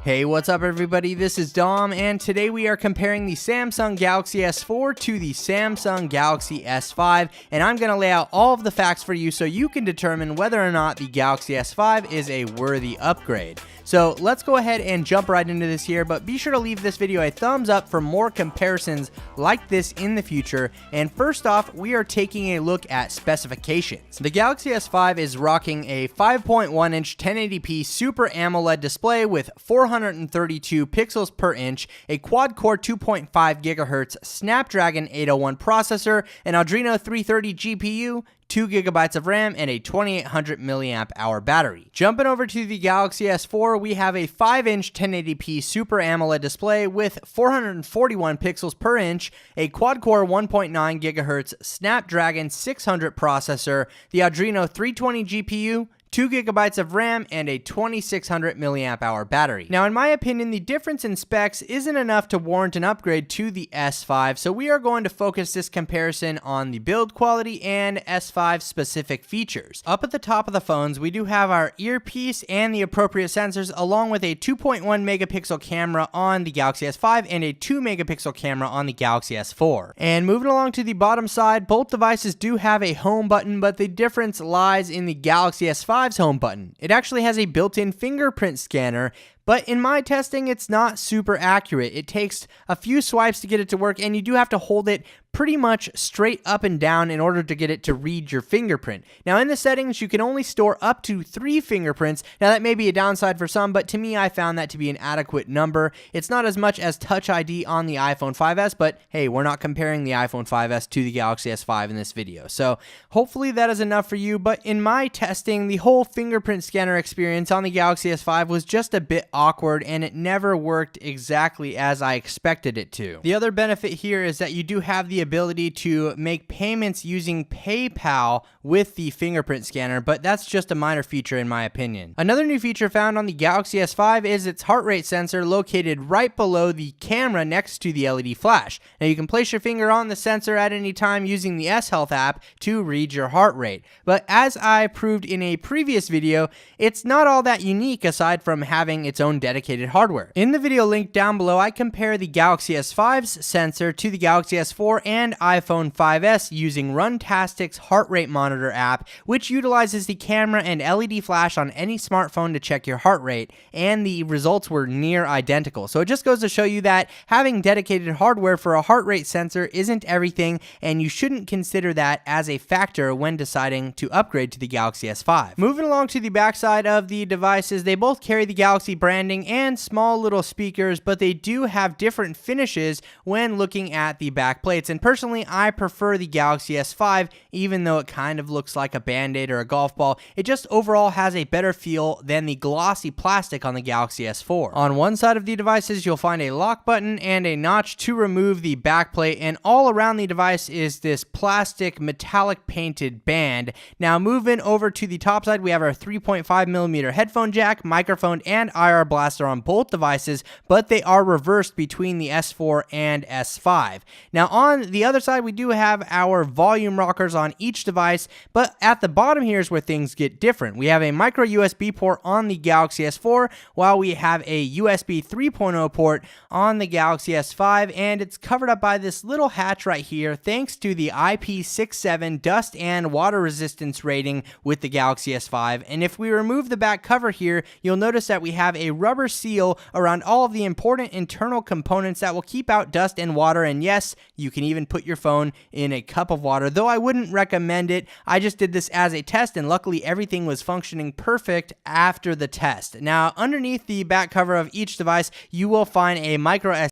Hey, what's up everybody? This is Dom, and today we are comparing the Samsung Galaxy S4 to the Samsung Galaxy S5, and I'm going to lay out all of the facts for you so you can determine whether or not the Galaxy S5 is a worthy upgrade. So let's go ahead and jump right into this here, but be sure to leave this video a thumbs up for more comparisons like this in the future. And first off, we are taking a look at specifications. The Galaxy S5 is rocking a 5.1-inch 1080p Super AMOLED display with 432 pixels per inch, a quad-core 2.5 GHz Snapdragon 801 processor, an Adreno 330 GPU, 2 GB of RAM, and a 2800 mAh battery. Jumping over to the Galaxy S4, we have a 5-inch 1080p Super AMOLED display with 441 pixels per inch, a quad-core 1.9 GHz Snapdragon 600 processor, the Adreno 320 GPU, 2 GB of RAM, and a 2600 mAh battery. Now, in my opinion, the difference in specs isn't enough to warrant an upgrade to the S5, so we are going to focus this comparison on the build quality and S5 specific features. Up at the top of the phones, we do have our earpiece and the appropriate sensors, along with a 2.1 megapixel camera on the Galaxy S5 and a 2 megapixel camera on the Galaxy S4. And moving along to the bottom side, both devices do have a home button, but the difference lies in the Galaxy S5's home button. It actually has a built-in fingerprint scanner, but in my testing, it's not super accurate. It takes a few swipes to get it to work, and you do have to hold it pretty much straight up and down in order to get it to read your fingerprint. Now, in the settings, you can only store up to 3 fingerprints. Now, that may be a downside for some, but to me, I found that to be an adequate number. It's not as much as Touch ID on the iPhone 5S, but hey, we're not comparing the iPhone 5S to the Galaxy S5 in this video. So hopefully that is enough for you, but in my testing, the whole fingerprint scanner experience on the Galaxy S5 was just a bit awkward, and it never worked exactly as I expected it to. The other benefit here is that you do have the ability to make payments using PayPal with the fingerprint scanner, but that's just a minor feature in my opinion. Another new feature found on the Galaxy S5 is its heart rate sensor located right below the camera next to the LED flash. Now, you can place your finger on the sensor at any time using the S Health app to read your heart rate, but as I proved in a previous video, it's not all that unique aside from having its own dedicated hardware. In the video linked down below, I compare the Galaxy S5's sensor to the Galaxy S4 and iPhone 5S using Runtastic's heart rate monitor app, which utilizes the camera and LED flash on any smartphone to check your heart rate, and the results were near identical. So it just goes to show you that having dedicated hardware for a heart rate sensor isn't everything, and you shouldn't consider that as a factor when deciding to upgrade to the Galaxy S5. Moving along to the backside of the devices, they both carry the Galaxy branding and small little speakers, but they do have different finishes when looking at the back plates. And personally, I prefer the Galaxy S5, even though it kind of looks like a Band-Aid or a golf ball. It just overall has a better feel than the glossy plastic on the Galaxy S4. On one side of the devices, you'll find a lock button and a notch to remove the back plate, and all around the device is this plastic metallic painted band. Now, moving over to the top side, we have our 3.5mm headphone jack, microphone, and IR blaster on both devices, but they are reversed between the S4 and S5. Now, on the other side, we do have our volume rockers on each device, but at the bottom here is where things get different. We have a micro USB port on the Galaxy S4, while we have a USB 3.0 port on the Galaxy S5, and it's covered up by this little hatch right here thanks to the IP67 dust and water resistance rating with the Galaxy S5. And if we remove the back cover here, you'll notice that we have a rubber seal around all of the important internal components that will keep out dust and water, and yes, you can even put your phone in a cup of water, though I wouldn't recommend it. I just did this as a test, and luckily everything was functioning perfect after the test. Now, underneath the back cover of each device, you will find a micro